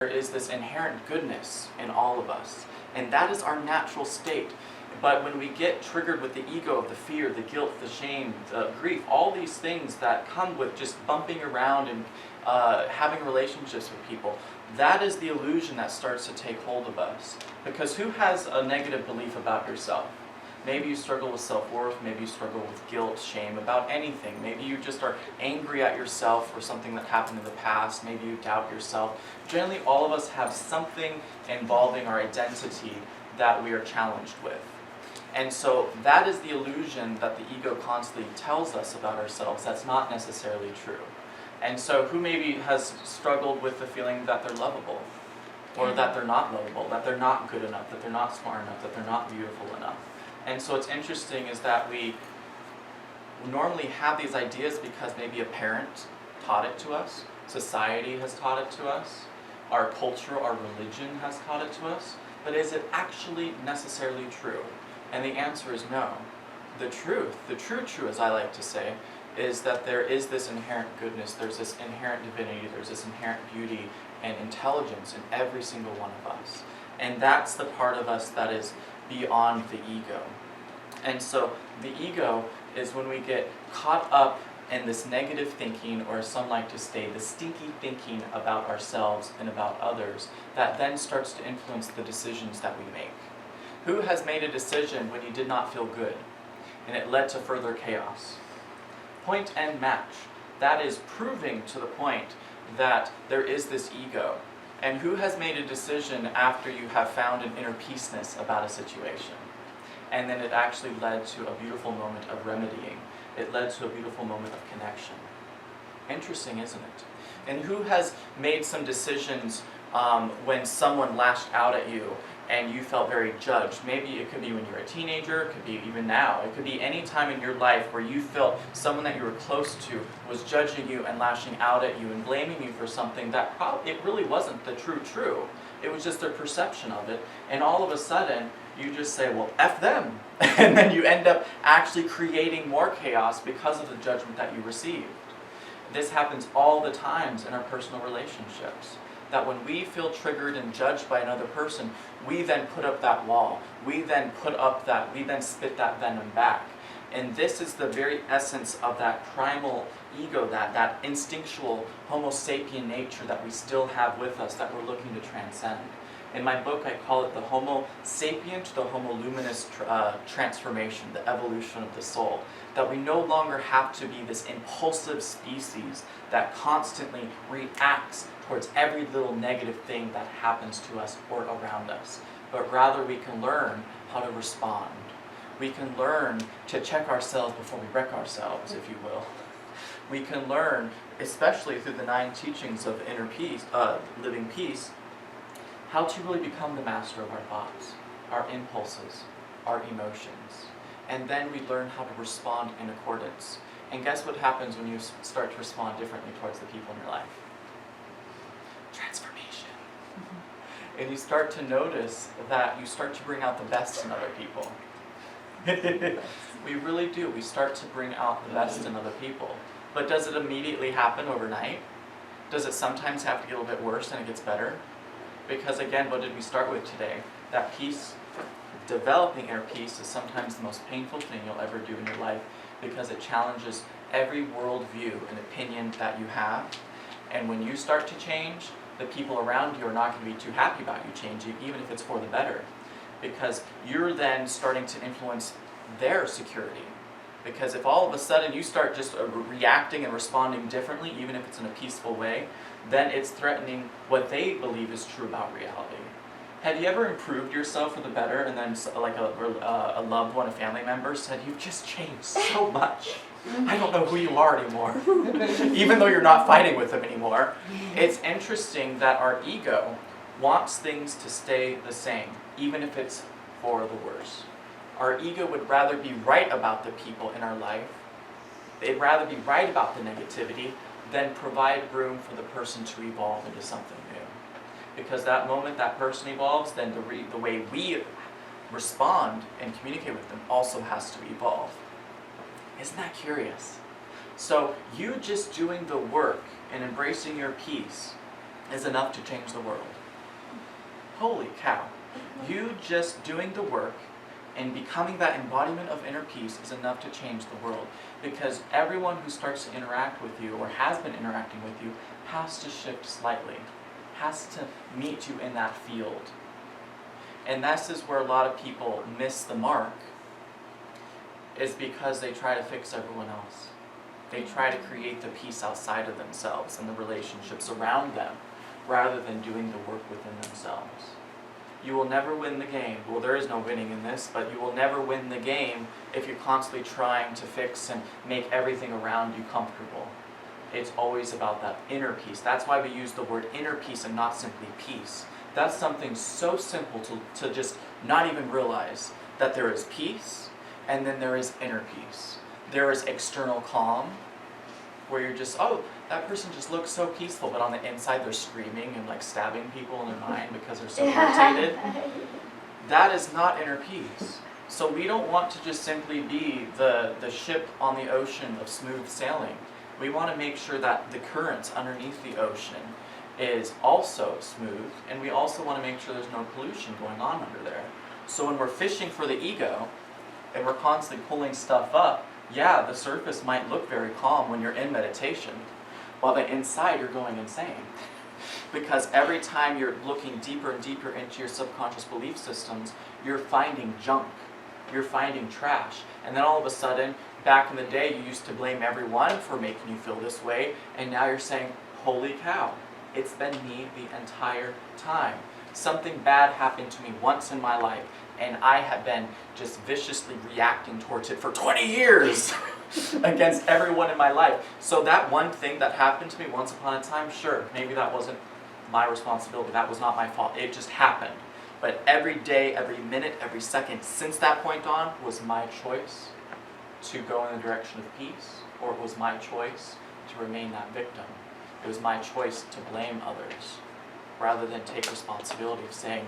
there is this inherent goodness in all of us, and that is our natural state. But when we get triggered with the ego, the fear, the guilt, the shame, the grief, all these things that come with just bumping around and having relationships with people, that is the illusion that starts to take hold of us. Because who has a negative belief about yourself? Maybe you struggle with self-worth, maybe you struggle with guilt, shame, about anything. Maybe you just are angry at yourself for something that happened in the past. Maybe you doubt yourself. Generally, all of us have something involving our identity that we are challenged with. And so that is the illusion that the ego constantly tells us about ourselves. That's not necessarily true. And so who maybe has struggled with the feeling that they're lovable, or that they're not lovable, that they're not good enough, that they're not smart enough, that they're not beautiful enough. And so what's interesting is that we normally have these ideas because maybe a parent taught it to us, society has taught it to us, our culture, our religion has taught it to us, but is it actually necessarily true? And the answer is no. The true, as I like to say, is that there is this inherent goodness, there's this inherent divinity, there's this inherent beauty and intelligence in every single one of us. And that's the part of us that is beyond the ego. And so the ego is when we get caught up in this negative thinking, or as some like to say, the stinky thinking about ourselves and about others, that then starts to influence the decisions that we make. Who has made a decision when you did not feel good, and it led to further chaos? Point and match. That is proving to the point that there is this ego. And who has made a decision after you have found an inner peaceness about a situation? And then it actually led to a beautiful moment of remedying. It led to a beautiful moment of connection. Interesting, isn't it? And who has made some decisions when someone lashed out at you and you felt very judged? Maybe it could be when you were a teenager, it could be even now. It could be any time in your life where you felt someone that you were close to was judging you and lashing out at you and blaming you for something that it really wasn't the true. It was just their perception of it. And all of a sudden, you just say, well, F them. And then you end up actually creating more chaos because of the judgment that you received. This happens all the times in our personal relationships. That when we feel triggered and judged by another person, we then put up that wall. We then spit that venom back. And this is the very essence of that primal ego, that instinctual Homo sapien nature that we still have with us, that we're looking to transcend. In my book, I call it the Homo sapien to the Homo luminous transformation, the evolution of the soul. That we no longer have to be this impulsive species that constantly reacts towards every little negative thing that happens to us or around us. But rather we can learn how to respond. We can learn to check ourselves before we wreck ourselves, if you will. We can learn, especially through the 9 teachings of inner peace, living peace, how to really become the master of our thoughts, our impulses, our emotions. And then we learn how to respond in accordance. And guess what happens when you start to respond differently towards the people in your life? Transformation. And you start to notice that you start to bring out the best in other people. We really do. We start to bring out the best in other people. But does it immediately happen overnight? Does it sometimes have to get a little bit worse and it gets better? Because again, what did we start with today? That peace, developing inner peace, is sometimes the most painful thing you'll ever do in your life, because it challenges every worldview and opinion that you have. And when you start to change, the people around you are not going to be too happy about you changing, even if it's for the better. Because you're then starting to influence their security. Because if all of a sudden you start just reacting and responding differently, even if it's in a peaceful way, then it's threatening what they believe is true about reality. Have you ever improved yourself for the better, and then like a loved one, a family member said, "You've just changed so much. I don't know who you are anymore," even though you're not fighting with them anymore? It's interesting that our ego wants things to stay the same, even if it's for the worse. Our ego would rather be right about the people in our life. They'd rather be right about the negativity than provide room for the person to evolve into something new. Because that moment that person evolves, then the way we respond and communicate with them also has to evolve. Isn't that curious? So you just doing the work and embracing your peace is enough to change the world. Holy cow. You just doing the work and becoming that embodiment of inner peace is enough to change the world. Because everyone who starts to interact with you or has been interacting with you has to shift slightly, has to meet you in that field. And this is where a lot of people miss the mark, is because they try to fix everyone else. They try to create the peace outside of themselves and the relationships around them, rather than doing the work within themselves. You will never win the game. Well, there is no winning in this, but you will never win the game if you're constantly trying to fix and make everything around you comfortable. It's always about that inner peace. That's why we use the word inner peace and not simply peace. That's something so simple to just not even realize that there is peace and then there is inner peace. There is external calm, where you're just, oh, that person just looks so peaceful, but on the inside they're screaming and like stabbing people in their mind because they're so irritated. That is not inner peace. So we don't want to just simply be the ship on the ocean of smooth sailing. We want to make sure that the currents underneath the ocean is also smooth, and we also want to make sure there's no pollution going on under there. So when we're fishing for the ego, and we're constantly pulling stuff up, yeah, the surface might look very calm when you're in meditation, while the inside you're going insane. Because every time you're looking deeper and deeper into your subconscious belief systems, you're finding junk, you're finding trash. And then all of a sudden, back in the day, you used to blame everyone for making you feel this way, and now you're saying, holy cow, it's been me the entire time. Something bad happened to me once in my life, and I have been just viciously reacting towards it for 20 years against everyone in my life. So that one thing that happened to me once upon a time, sure, maybe that wasn't my responsibility, that was not my fault, it just happened. But every day, every minute, every second since that point on was my choice to go in the direction of peace, or it was my choice to remain that victim. It was my choice to blame others, rather than take responsibility of saying,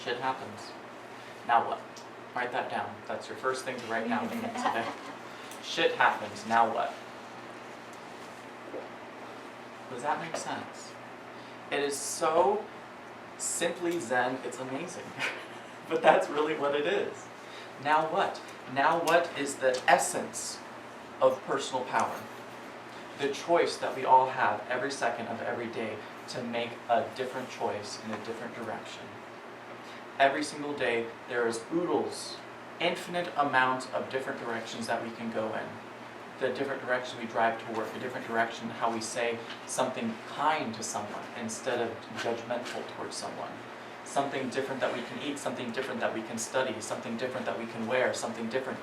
shit happens. Now what? Write that down. That's your first thing to write down today. Shit happens. Now what? Does that make sense? It is so simply Zen, it's amazing. But that's really what it is. Now what? Now what is the essence of personal power? The choice that we all have every second of every day to make a different choice in a different direction. Every single day, there is oodles, infinite amount of different directions that we can go in. The different direction we drive to work, the different direction how we say something kind to someone instead of judgmental towards someone. Something different that we can eat, something different that we can study, something different that we can wear, something different.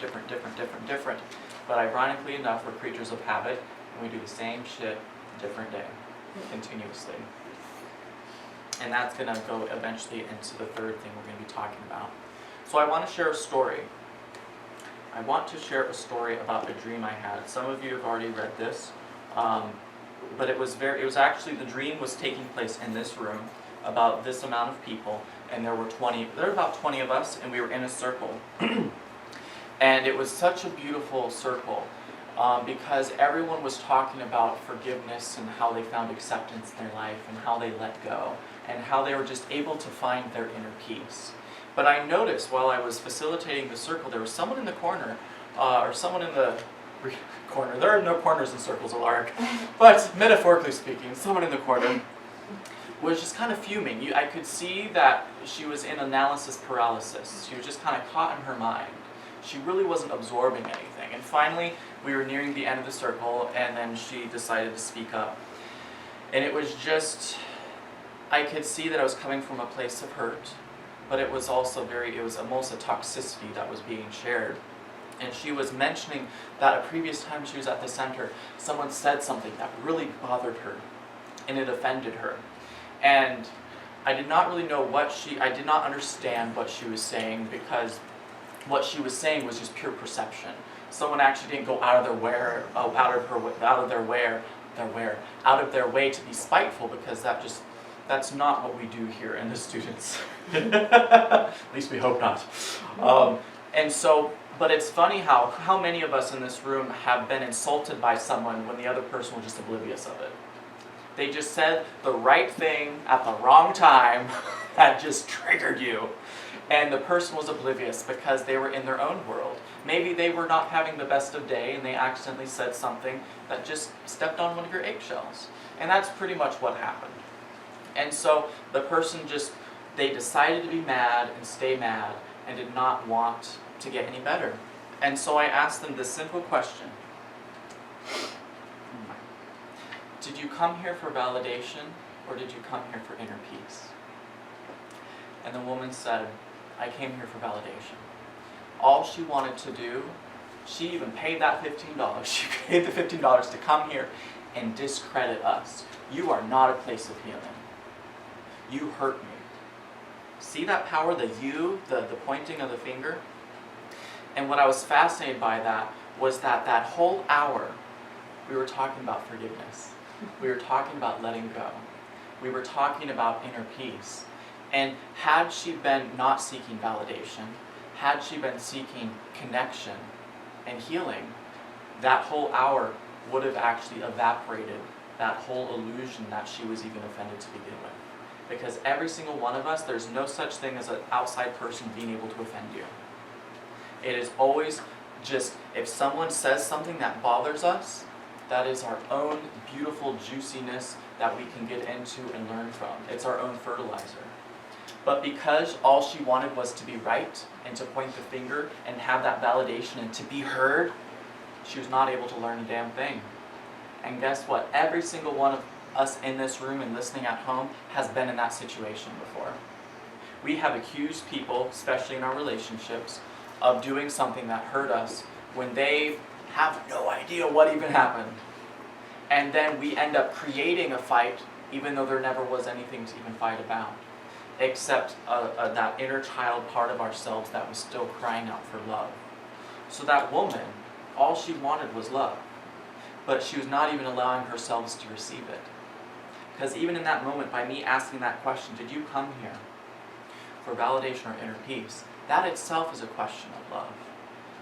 But ironically enough, we're creatures of habit, and we do the same shit, different day, continuously. And that's going to go eventually into the third thing we're going to be talking about. So I want to share a story. I want to share a story about a dream I had. Some of you have already read this, but it was actually, the dream was taking place in this room, about this amount of people, and there were about 20 of us, and we were in a circle. And it was such a beautiful circle, because everyone was talking about forgiveness and how they found acceptance in their life and how they let go and how they were just able to find their inner peace. But I noticed while I was facilitating the circle, there was someone in the corner, or someone in the corner. There are no corners in circles, Alaric. But metaphorically speaking, someone in the corner was just kind of fuming. I could see that she was in analysis paralysis. She was just kind of caught in her mind. She really wasn't absorbing anything. And finally, we were nearing the end of the circle, and then she decided to speak up. And it was just, I could see that I was coming from a place of hurt, but it was also it was almost a toxicity that was being shared. And she was mentioning that a previous time she was at the center, someone said something that really bothered her, and it offended her. And I did not really know I did not understand what she was saying, because what she was saying was just pure perception. Someone actually didn't go out of their way to be spiteful, because that's not what we do here in the students. At least we hope not. But it's funny how many of us in this room have been insulted by someone when the other person was just oblivious of it. They just said the right thing at the wrong time that just triggered you. And the person was oblivious because they were in their own world. Maybe they were not having the best of day and they accidentally said something that just stepped on one of your eggshells. And that's pretty much what happened. And so the person they decided to be mad and stay mad and did not want to get any better. And so I asked them this simple question. Did you come here for validation or did you come here for inner peace? And the woman said, I came here for validation. All she wanted to do, she even paid that $15. She paid the $15 to come here and discredit us. You are not a place of healing. You hurt me. See that power, the pointing of the finger? And what I was fascinated by that was that whole hour, we were talking about forgiveness. We were talking about letting go. We were talking about inner peace. And had she been not seeking validation, had she been seeking connection and healing, that whole hour would have actually evaporated that whole illusion that she was even offended to begin with. Because every single one of us, there's no such thing as an outside person being able to offend you. It is always just, if someone says something that bothers us, that is our own beautiful juiciness that we can get into and learn from. It's our own fertilizer. But because all she wanted was to be right and to point the finger and have that validation and to be heard, she was not able to learn a damn thing. And guess what? Every single one of us in this room and listening at home has been in that situation before. We have accused people, especially in our relationships, of doing something that hurt us when they have no idea what even happened. And then we end up creating a fight even though there never was anything to even fight about, except that inner child part of ourselves that was still crying out for love. So that woman, all she wanted was love, but she was not even allowing herself to receive it. Because even in that moment, by me asking that question, did you come here for validation or inner peace? That itself is a question of love.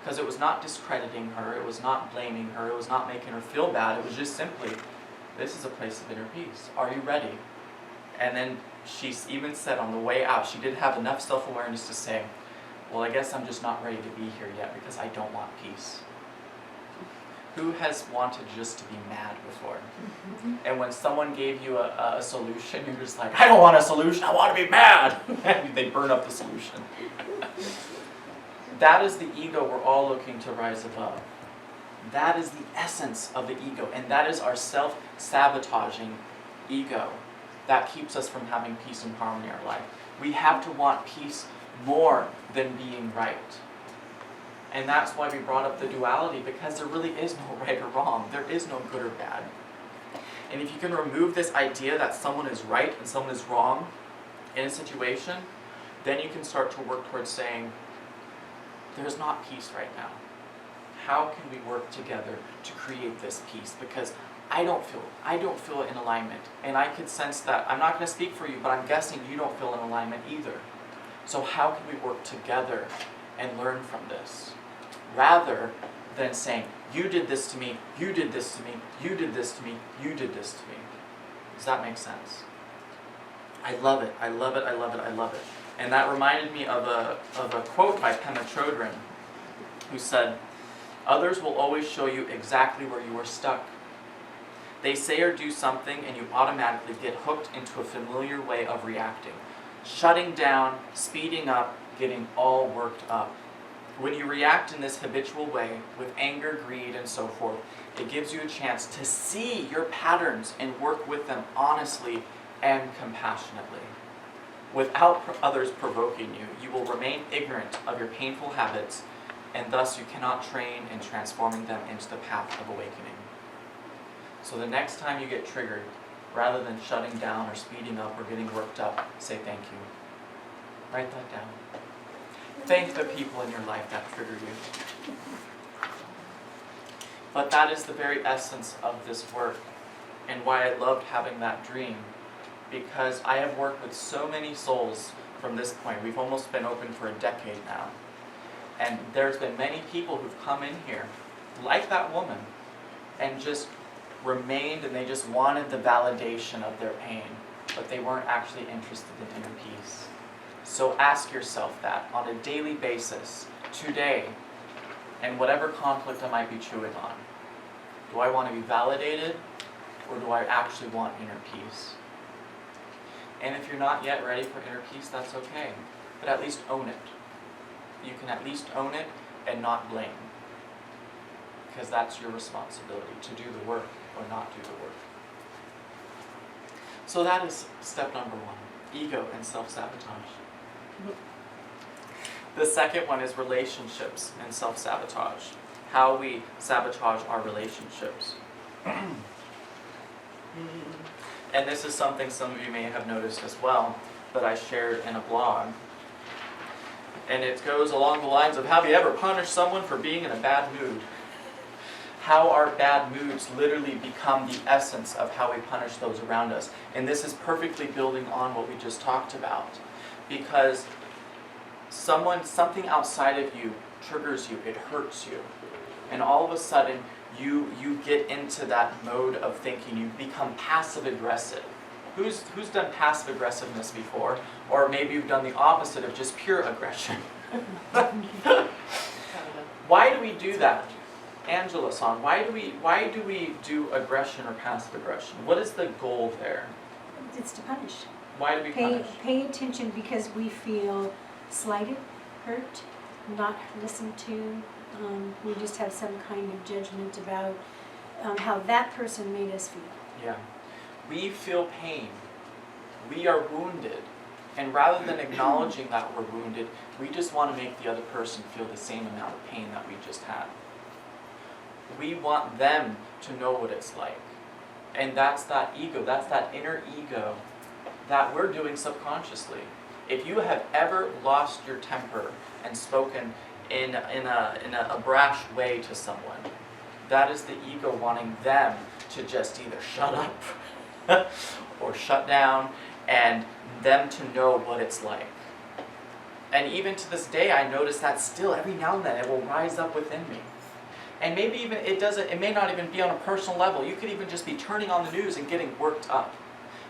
Because it was not discrediting her, it was not blaming her, it was not making her feel bad, it was just simply, this is a place of inner peace. Are you ready? And then she even said on the way out, she did have enough self-awareness to say, well, I guess I'm just not ready to be here yet because I don't want peace. Who has wanted just to be mad before? And when someone gave you a solution, you're just like, I don't want a solution, I want to be mad. And they burn up the solution. That is the ego we're all looking to rise above. That is the essence of the ego, and that is our self-sabotaging ego that keeps us from having peace and harmony in our life. We have to want peace more than being right. And that's why we brought up the duality, because there really is no right or wrong. There is no good or bad. And if you can remove this idea that someone is right and someone is wrong in a situation, then you can start to work towards saying, there's not peace right now. How can we work together to create this peace? Because I don't feel it in alignment. And I could sense that. I'm not going to speak for you, but I'm guessing you don't feel in alignment either. So how can we work together and learn from this? Rather than saying, you did this to me, you did this to me, you did this to me, you did this to me. Does that make sense? I love it, I love it, I love it, I love it. And that reminded me of a quote by Pema Chodron, who said, others will always show you exactly where you are stuck. They say or do something and you automatically get hooked into a familiar way of reacting. Shutting down, speeding up, getting all worked up. When you react in this habitual way, with anger, greed, and so forth, it gives you a chance to see your patterns and work with them honestly and compassionately. Without others provoking you, you will remain ignorant of your painful habits, and thus you cannot train in transforming them into the path of awakening. So the next time you get triggered, rather than shutting down or speeding up or getting worked up, say thank you. Write that down. Thank the people in your life that triggered you. But that is the very essence of this work, and why I loved having that dream. Because I have worked with so many souls from this point. We've almost been open for a decade now. And there's been many people who've come in here, like that woman, and just remained and they just wanted the validation of their pain, but they weren't actually interested in inner peace. So ask yourself that on a daily basis, today, and whatever conflict I might be chewing on. Do I want to be validated, or do I actually want inner peace? And if you're not yet ready for inner peace, that's okay. But at least own it. You can at least own it and not blame. Because that's your responsibility, to do the work or not do the work. So that is step number 1, ego and self-sabotage. The second one is relationships and self-sabotage. How we sabotage our relationships. And this is something some of you may have noticed as well, that I shared in a blog. And it goes along the lines of, have you ever punished someone for being in a bad mood? How our bad moods literally become the essence of how we punish those around us. And this is perfectly building on what we just talked about. Because something outside of you triggers you, it hurts you. And all of a sudden, you get into that mode of thinking, you become passive-aggressive. Who's done passive-aggressiveness before? Or maybe you've done the opposite of just pure aggression. Why do we do that? Angela-san, why do we do aggression or passive aggression? What is the goal there? It's to punish. Why do we punish? Pay attention because we feel slighted, hurt, not listened to. We just have some kind of judgment about how that person made us feel. Yeah. We feel pain. We are wounded. And rather than acknowledging that we're wounded, we just want to make the other person feel the same amount of pain that we just had. We want them to know what it's like. And that's that ego, that's that inner ego that we're doing subconsciously. If you have ever lost your temper and spoken in a brash way to someone, that is the ego wanting them to just either shut up or shut down, and them to know what it's like. And even to this day, I notice that still every now and then it will rise up within me. And maybe even it may not even be on a personal level. You could even just be turning on the news and getting worked up.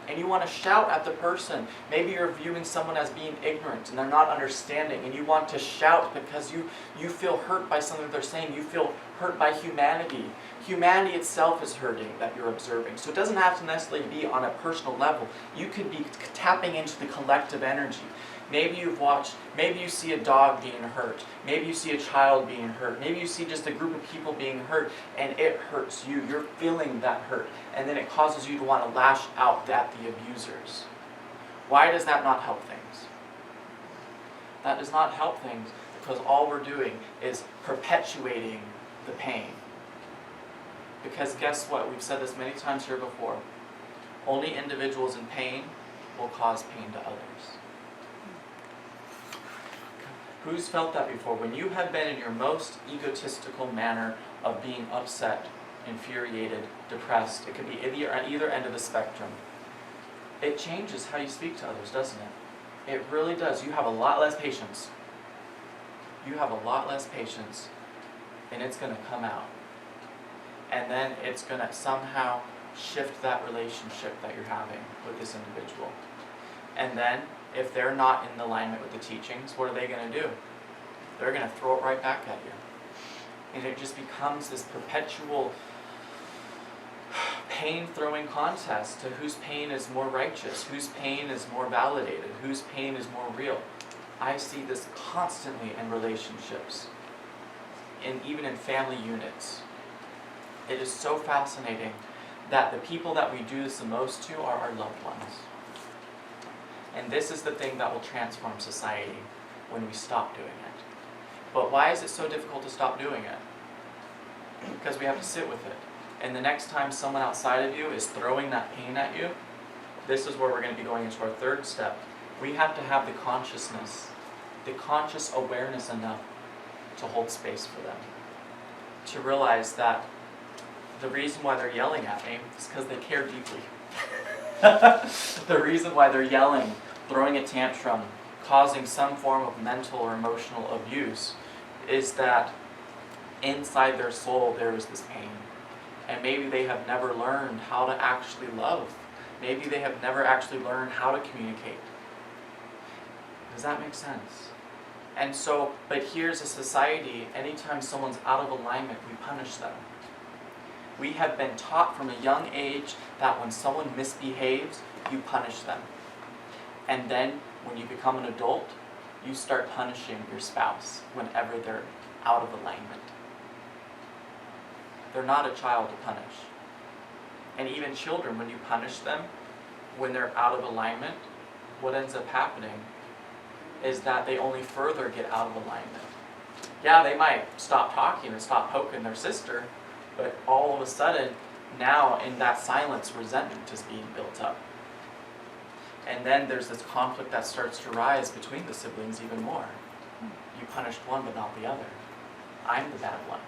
And you want to shout at the person. Maybe you're viewing someone as being ignorant and they're not understanding. And you want to shout because you feel hurt by something they're saying. You feel hurt by humanity. Humanity itself is hurting that you're observing. So it doesn't have to necessarily be on a personal level. You could be tapping into the collective energy. Maybe you see a dog being hurt. Maybe you see a child being hurt. Maybe you see just a group of people being hurt, and it hurts you. You're feeling that hurt. And then it causes you to want to lash out at the abusers. Why does that not help things? That does not help things because all we're doing is perpetuating the pain. Because guess what? We've said this many times here before. Only individuals in pain will cause pain to others. Who's felt that before? When you have been in your most egotistical manner of being upset, infuriated, depressed, it could be at either end of the spectrum. It changes how you speak to others, doesn't it? It really does. You have a lot less patience. You have a lot less patience, and it's going to come out. And then it's going to somehow shift that relationship that you're having with this individual. And then, if they're not in alignment with the teachings, what are they going to do? They're going to throw it right back at you. And it just becomes this perpetual pain-throwing contest to whose pain is more righteous, whose pain is more validated, whose pain is more real. I see this constantly in relationships, and even in family units. It is so fascinating that the people that we do this the most to are our loved ones. And this is the thing that will transform society when we stop doing it. But why is it so difficult to stop doing it? Because we have to sit with it. And the next time someone outside of you is throwing that pain at you, this is where we're going to be going into our third step. We have to have the consciousness, the conscious awareness enough to hold space for them. To realize that the reason why they're yelling at me is because they care deeply. The reason why they're yelling, throwing a tantrum, causing some form of mental or emotional abuse is that inside their soul there is this pain. And maybe they have never learned how to actually love. Maybe they have never actually learned how to communicate. Does that make sense? And so, but here's a society, anytime someone's out of alignment, we punish them. We have been taught from a young age that when someone misbehaves, you punish them. And then when you become an adult, you start punishing your spouse whenever they're out of alignment. They're not a child to punish. And even children, when you punish them, when they're out of alignment, what ends up happening is that they only further get out of alignment. Yeah, they might stop talking and stop poking their sister, but all of a sudden, now in that silence, resentment is being built up. And then there's this conflict that starts to rise between the siblings even more. You punished one but not the other. I'm the bad one.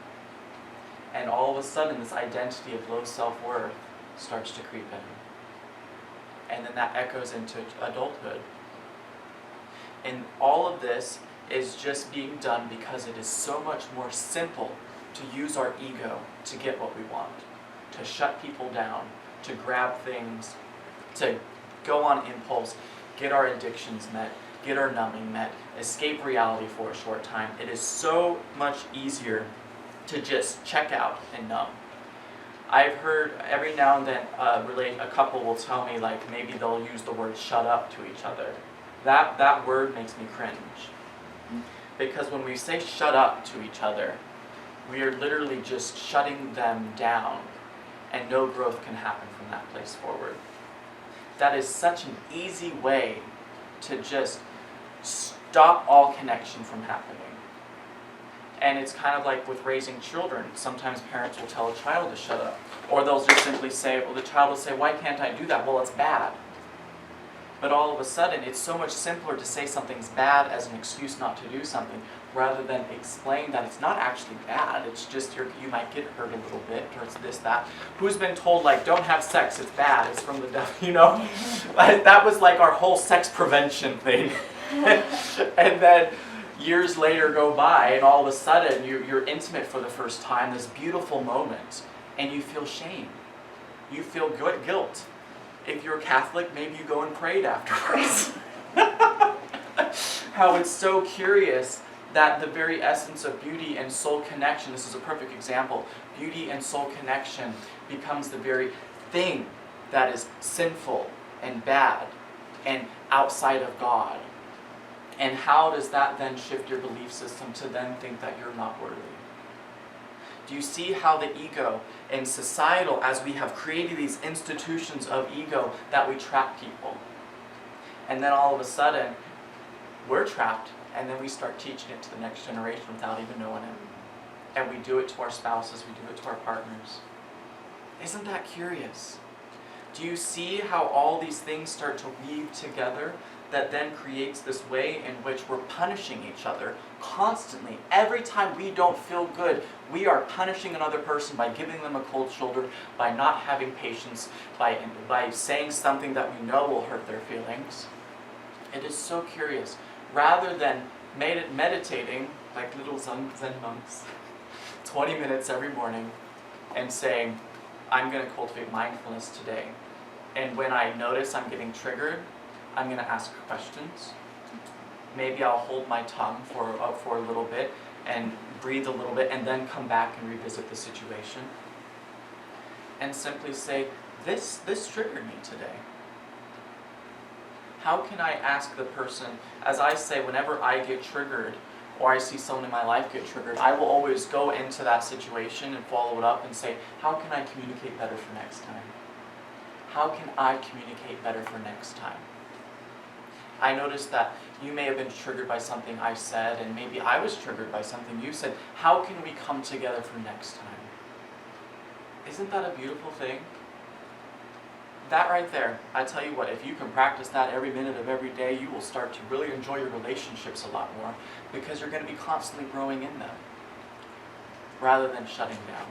And all of a sudden, this identity of low self-worth starts to creep in. And then that echoes into adulthood. And all of this is just being done because it is so much more simple to use our ego to get what we want, to shut people down, to grab things, to go on impulse, get our addictions met, get our numbing met, escape reality for a short time. It is so much easier to just check out and numb. I've heard every now and then a couple will tell me, like, maybe they'll use the word shut up to each other. That word makes me cringe. Because when we say shut up to each other, we are literally just shutting them down, and no growth can happen from that place forward. That is such an easy way to just stop all connection from happening. And it's kind of like with raising children. Sometimes parents will tell a child to shut up. Or they'll just simply say, well, the child will say, why can't I do that? Well, it's bad. But all of a sudden, it's so much simpler to say something's bad as an excuse not to do something, rather than explain that it's not actually bad. It's just you might get hurt a little bit, or it's this, that. Who's been told, like, don't have sex, it's bad, it's from the devil, you know? That was like our whole sex prevention thing. And then years later go by, and all of a sudden, you're intimate for the first time, this beautiful moment, and you feel shame. You feel guilt. If you're Catholic, maybe you go and prayed afterwards. How it's so curious that the very essence of beauty and soul connection, this is a perfect example, beauty and soul connection becomes the very thing that is sinful and bad and outside of God. And how does that then shift your belief system to then think that you're not worthy? Do you see how the ego and societal, as we have created these institutions of ego, that we trap people? And then all of a sudden, we're trapped, and then we start teaching it to the next generation without even knowing it. And we do it to our spouses, we do it to our partners. Isn't that curious? Do you see how all these things start to weave together that then creates this way in which we're punishing each other constantly? Every time we don't feel good, we are punishing another person by giving them a cold shoulder, by not having patience, by saying something that we know will hurt their feelings. It is so curious. Rather than meditating like little Zen monks, 20 minutes every morning, and saying, I'm going to cultivate mindfulness today. And when I notice I'm getting triggered, I'm going to ask questions. Maybe I'll hold my tongue for a little bit and breathe a little bit, and then come back and revisit the situation. And simply say, this triggered me today. How can I ask the person, as I say, whenever I get triggered, or I see someone in my life get triggered, I will always go into that situation and follow it up and say, how can I communicate better for next time? How can I communicate better for next time? I noticed that you may have been triggered by something I said, and maybe I was triggered by something you said. How can we come together for next time? Isn't that a beautiful thing? That right there, I tell you what, if you can practice that every minute of every day, you will start to really enjoy your relationships a lot more, because you're going to be constantly growing in them, rather than shutting down.